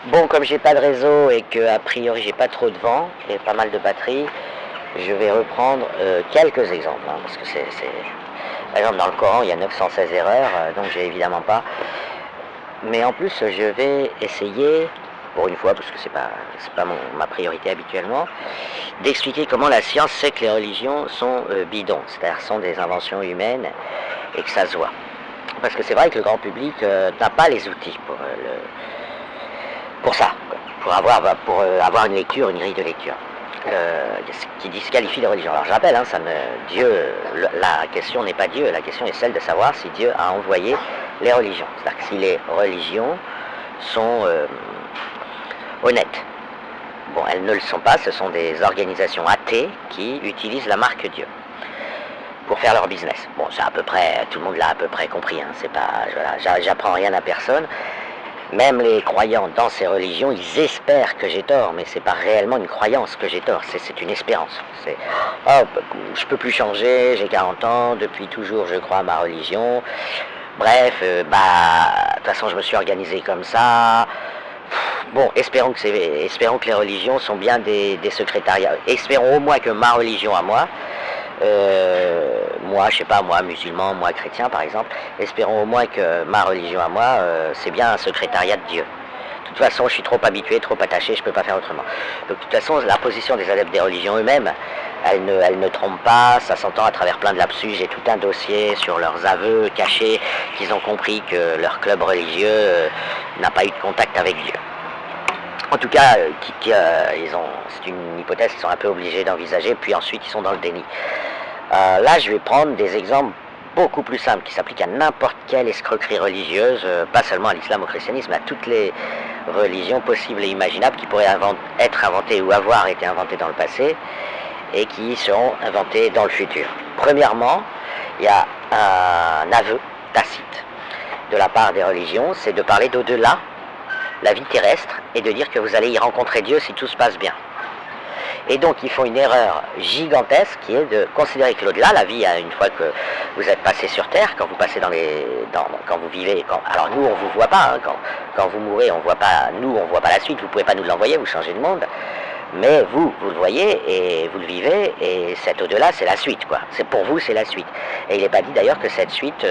Bon, comme j'ai pas de réseau et que a priori j'ai pas trop de vent et pas mal de batterie, je vais reprendre quelques exemples, hein, parce que par exemple dans le Coran il y a 916 erreurs, donc j'ai évidemment pas. Mais en plus je vais essayer, pour une fois, parce que c'est pas ma priorité habituellement, d'expliquer comment la science sait que les religions sont bidons, c'est-à-dire sont des inventions humaines et que ça se voit. Parce que c'est vrai que le grand public n'a pas les outils pour ça, pour avoir une lecture, une grille de lecture. Ce qui disqualifie les religions. Alors je rappelle, hein, la question n'est pas Dieu, la question est celle de savoir si Dieu a envoyé les religions. C'est-à-dire que si les religions sont honnêtes. Bon, elles ne le sont pas, ce sont des organisations athées qui utilisent la marque Dieu pour faire leur business. Bon, c'est à peu près, tout le monde l'a à peu près compris, hein, c'est pas, voilà, j'apprends rien à personne. Même les croyants dans ces religions, ils espèrent que j'ai tort, mais c'est pas réellement une croyance que j'ai tort, c'est une espérance. C'est oh, je peux plus changer, j'ai 40 ans, depuis toujours je crois à ma religion. Bref, de toute façon je me suis organisé comme ça. Bon, espérons que les religions sont bien des secrétariats. Espérons au moins que ma religion à moi, moi, je sais pas, moi musulman, moi chrétien par exemple, espérons au moins que ma religion à moi, c'est bien un secrétariat de Dieu. De toute façon, je suis trop habitué, trop attaché, je peux pas faire autrement. Donc, de toute façon, la position des adeptes des religions eux-mêmes, elle ne trompe pas, ça s'entend à travers plein de lapsus. J'ai tout un dossier sur leurs aveux cachés, qu'ils ont compris que leur club religieux n'a pas eu de contact avec Dieu. En tout cas, c'est une hypothèse qu'ils sont un peu obligés d'envisager, puis ensuite ils sont dans le déni. Là, je vais prendre des exemples beaucoup plus simples, qui s'appliquent à n'importe quelle escroquerie religieuse, pas seulement à l'islam, au christianisme, à toutes les religions possibles et imaginables qui pourraient être inventées ou avoir été inventées dans le passé, et qui seront inventées dans le futur. Premièrement, il y a un aveu tacite de la part des religions, c'est de parler d'au-delà, la vie terrestre, et de dire que vous allez y rencontrer Dieu si tout se passe bien. Et donc ils font une erreur gigantesque qui est de considérer que l'au-delà, la vie, une fois que vous êtes passé sur Terre, quand vous passez quand vous vivez, alors nous on vous voit pas, hein, quand vous mourrez on voit pas, nous on voit pas la suite, vous pouvez pas nous l'envoyer, vous changez de monde. Mais vous le voyez et vous le vivez, et cet au-delà, c'est la suite, quoi. C'est pour vous, c'est la suite. Et il n'est pas dit d'ailleurs que cette suite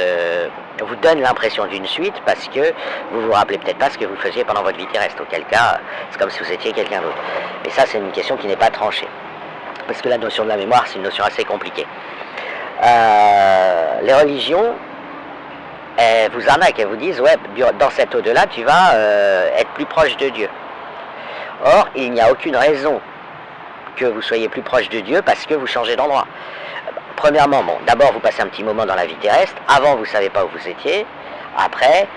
vous donne l'impression d'une suite parce que vous vous rappelez peut-être pas ce que vous faisiez pendant votre vie terrestre. Auquel cas, c'est comme si vous étiez quelqu'un d'autre. Et ça, c'est une question qui n'est pas tranchée. Parce que la notion de la mémoire, c'est une notion assez compliquée. Les religions, elles vous arnaquent, elles vous disent, ouais, dans cet au-delà, tu vas être plus proche de Dieu. Or, il n'y a aucune raison que vous soyez plus proche de Dieu parce que vous changez d'endroit. Premièrement, bon, d'abord vous passez un petit moment dans la vie terrestre, avant vous ne savez pas où vous étiez, après,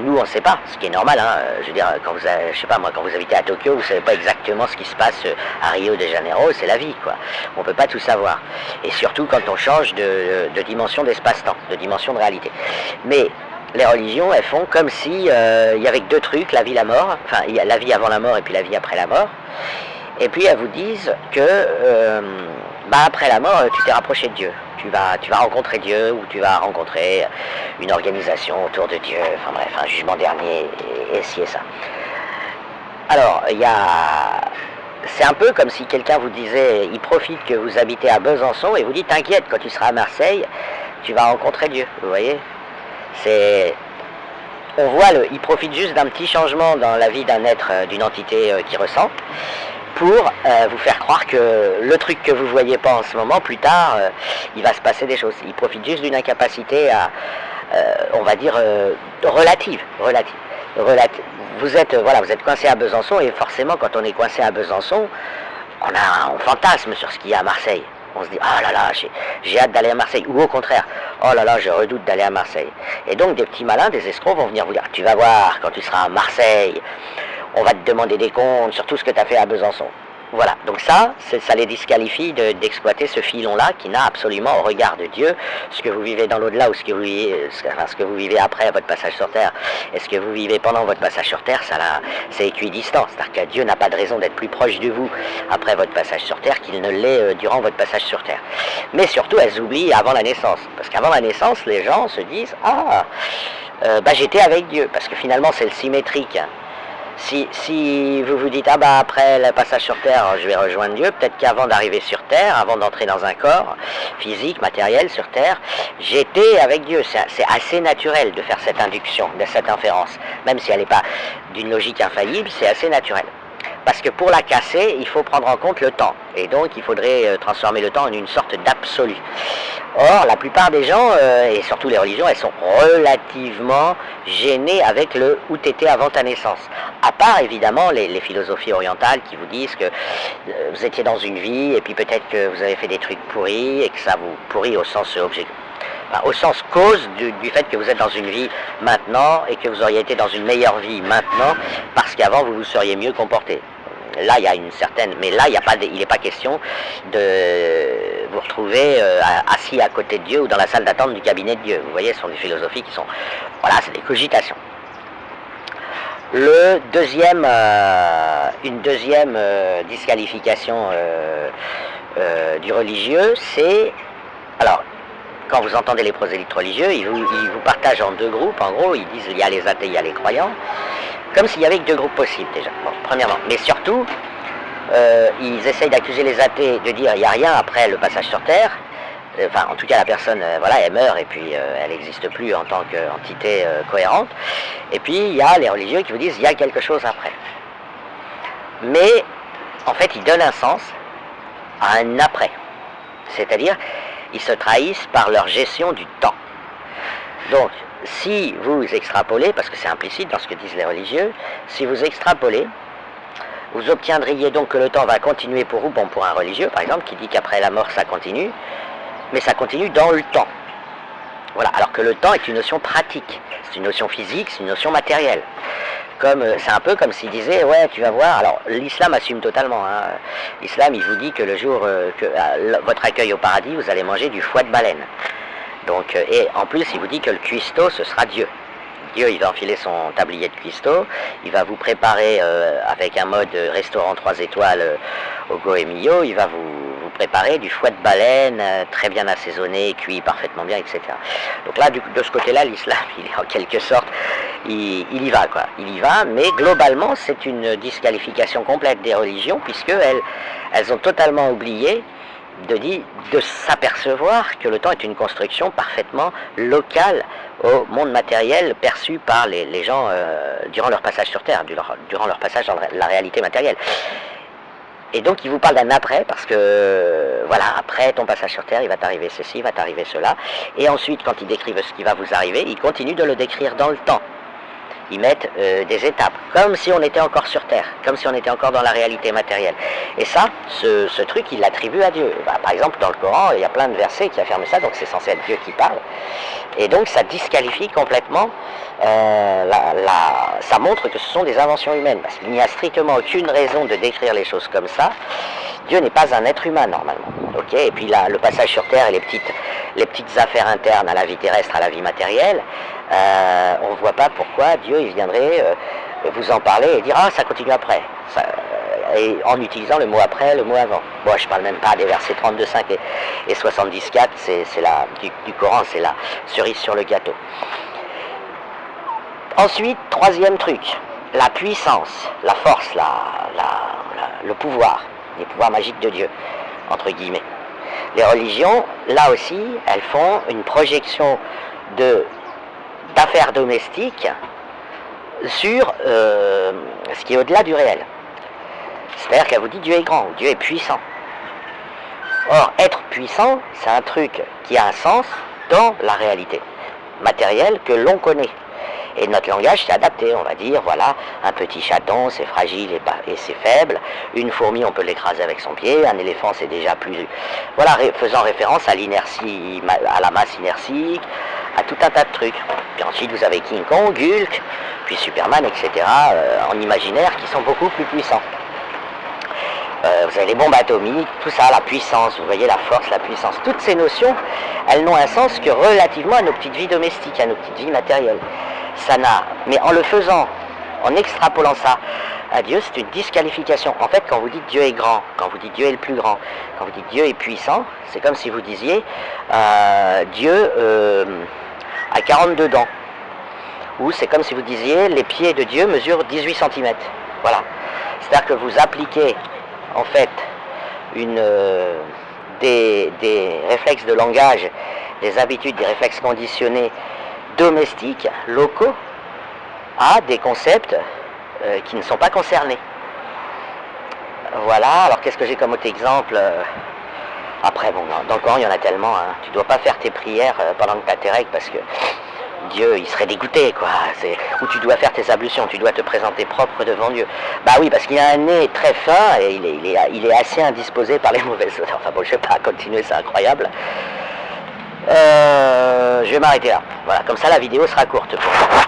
nous on ne sait pas, ce qui est normal, hein. Je veux dire, quand vous habitez à Tokyo, vous ne savez pas exactement ce qui se passe à Rio de Janeiro, c'est la vie, quoi. On ne peut pas tout savoir. Et surtout quand on change de dimension d'espace-temps, de dimension de réalité. Mais les religions, elles font comme si il y avait que deux trucs, la vie, la mort, enfin il y a la vie avant la mort et puis la vie après la mort. Et puis elles vous disent que après la mort, tu t'es rapproché de Dieu. Tu vas rencontrer Dieu ou tu vas rencontrer une organisation autour de Dieu, enfin bref, un jugement dernier et ci et ça. Alors, c'est un peu comme si quelqu'un vous disait, il profite que vous habitez à Besançon et vous dit, t'inquiète, quand tu seras à Marseille, tu vas rencontrer Dieu, vous voyez. On voit, il profite juste d'un petit changement dans la vie d'un être, d'une entité qui ressent, pour vous faire croire que le truc que vous ne voyez pas en ce moment, plus tard, il va se passer des choses. Il profite juste d'une incapacité on va dire, relative. Vous êtes coincé à Besançon, et forcément, quand on est coincé à Besançon, on fantasme sur ce qu'il y a à Marseille. On se dit, ah là là, j'ai hâte d'aller à Marseille. Ou au contraire, oh là là, je redoute d'aller à Marseille. Et donc des petits malins, des escrocs vont venir vous dire, tu vas voir, quand tu seras à Marseille, on va te demander des comptes sur tout ce que tu as fait à Besançon. Voilà, donc ça les disqualifie d'exploiter ce filon-là qui n'a absolument, au regard de Dieu, ce que vous vivez dans l'au-delà ou ce que vous vivez après votre passage sur Terre et ce que vous vivez pendant votre passage sur Terre, c'est équidistant. C'est-à-dire que Dieu n'a pas de raison d'être plus proche de vous après votre passage sur Terre qu'il ne l'est durant votre passage sur Terre. Mais surtout, elles oublient avant la naissance. Parce qu'avant la naissance, les gens se disent, j'étais avec Dieu. Parce que finalement, c'est le symétrique. Si vous vous dites, ah bah après le passage sur Terre, je vais rejoindre Dieu, peut-être qu'avant d'arriver sur Terre, avant d'entrer dans un corps physique, matériel sur Terre, j'étais avec Dieu. C'est assez naturel de faire cette induction, de cette inférence. Même si elle n'est pas d'une logique infaillible, c'est assez naturel. Parce que pour la casser, il faut prendre en compte le temps. Et donc, il faudrait transformer le temps en une sorte d'absolu. Or, la plupart des gens, et surtout les religions, elles sont relativement gênées avec le « où t'étais avant ta naissance ». À part, évidemment, les philosophies orientales qui vous disent que vous étiez dans une vie, et puis peut-être que vous avez fait des trucs pourris, et que ça vous pourrit au sens objectif. Enfin, au sens cause du fait que vous êtes dans une vie maintenant et que vous auriez été dans une meilleure vie maintenant parce qu'avant vous vous seriez mieux comporté. Là, il y a une certaine... Mais là, il n'est pas question de vous retrouver assis à côté de Dieu ou dans la salle d'attente du cabinet de Dieu. Vous voyez, ce sont des philosophies qui sont... Voilà, c'est des cogitations. Une deuxième disqualification du religieux, c'est... Alors, quand vous entendez les prosélytes religieux, ils vous partagent en deux groupes. En gros, ils disent il y a les athées, il y a les croyants. Comme s'il y avait que deux groupes possibles déjà, bon, premièrement. Mais surtout, ils essayent d'accuser les athées de dire il n'y a rien après le passage sur Terre. Enfin, en tout cas, la personne, voilà, elle meurt et puis elle n'existe plus en tant qu'entité cohérente. Et puis, il y a les religieux qui vous disent il y a quelque chose après. Mais, en fait, ils donnent un sens à un après. C'est-à-dire, ils se trahissent par leur gestion du temps. Donc, si vous extrapolez, parce que c'est implicite dans ce que disent les religieux, si vous extrapolez, vous obtiendriez donc que le temps va continuer pour vous, bon pour un religieux par exemple, qui dit qu'après la mort ça continue, mais ça continue dans le temps. Voilà, alors que le temps est une notion pratique, c'est une notion physique, c'est une notion matérielle. C'est un peu comme s'il disait, ouais, tu vas voir, alors l'islam assume totalement, hein. L'islam il vous dit que le jour que votre accueil au paradis, vous allez manger du foie de baleine. Donc, et en plus il vous dit que le cuistot ce sera Dieu. Dieu il va enfiler son tablier de cuistot, il va vous préparer avec un mode restaurant 3 étoiles au Goemio, il va vous préparer du foie de baleine très bien assaisonné, cuit parfaitement bien, etc. Donc là, de ce côté-là, l'islam, il est en quelque sorte, il y va, quoi. Il y va, mais globalement, c'est une disqualification complète des religions, puisqu'elles ont totalement oublié de s'apercevoir que le temps est une construction parfaitement locale au monde matériel perçu par les gens durant leur passage sur Terre, durant leur passage dans la réalité matérielle. Et donc il vous parle d'un après, parce que voilà, après ton passage sur Terre, il va t'arriver ceci, il va t'arriver cela. Et ensuite, quand ils décrivent ce qui va vous arriver, ils continuent de le décrire dans le temps. Ils mettent des étapes, comme si on était encore sur Terre, comme si on était encore dans la réalité matérielle. Et ça, ce truc, il l'attribue à Dieu. Bah, par exemple, dans le Coran, il y a plein de versets qui affirment ça, donc c'est censé être Dieu qui parle. Et donc ça disqualifie complètement, ça montre que ce sont des inventions humaines, parce qu'il n'y a strictement aucune raison de décrire les choses comme ça. Dieu n'est pas un être humain normalement. Okay, et puis là, le passage sur Terre et les petites affaires internes à la vie terrestre, à la vie matérielle, on ne voit pas pourquoi Dieu il viendrait vous en parler et dire « Ah, ça continue après ». Et en utilisant le mot après, le mot avant. Bon, je ne parle même pas des versets 32,5 et 70,4, c'est du Coran, c'est la cerise sur le gâteau. Ensuite, troisième truc, la puissance, la force, le pouvoir, les pouvoirs magiques de Dieu, entre guillemets. Les religions, là aussi, elles font une projection d'affaires domestiques sur ce qui est au-delà du réel. C'est-à-dire qu'elle vous dit Dieu est grand, Dieu est puissant. Or, être puissant, c'est un truc qui a un sens dans la réalité matérielle que l'on connaît. Et notre langage s'est adapté, on va dire, voilà, un petit chaton, c'est fragile et c'est faible, une fourmi, on peut l'écraser avec son pied, un éléphant, c'est déjà plus... Voilà, faisant référence à l'inertie, à la masse inertique, à tout un tas de trucs. Puis ensuite, vous avez King Kong, Hulk, puis Superman, etc., en imaginaire, qui sont beaucoup plus puissants. Vous avez les bombes atomiques, tout ça, la puissance, vous voyez la force, la puissance. Toutes ces notions, elles n'ont un sens que relativement à nos petites vies domestiques, à nos petites vies matérielles. Ça n'a... Mais en le faisant, en extrapolant ça à Dieu, c'est une disqualification. En fait, quand vous dites Dieu est grand, quand vous dites Dieu est le plus grand, quand vous dites Dieu est puissant, c'est comme si vous disiez Dieu a 42 dents. où c'est comme si vous disiez les pieds de Dieu mesurent 18 cm. Voilà. C'est-à-dire que vous appliquez en fait des réflexes de langage, des habitudes, des réflexes conditionnés domestiques, locaux, à des concepts qui ne sont pas concernés. Voilà, alors qu'est-ce que j'ai comme autre exemple? Après, bon, dans le Coran, il y en a tellement, hein. Tu dois pas faire tes prières pendant que tu as tes règles, parce que Dieu, il serait dégoûté, quoi. Ou tu dois faire tes ablutions, tu dois te présenter propre devant Dieu. Bah oui, parce qu'il a un nez très fin, et il est assez indisposé par les mauvaises odeurs. Enfin bon, je vais pas continuer, c'est incroyable. Je vais m'arrêter là. Voilà, comme ça la vidéo sera courte pour moi.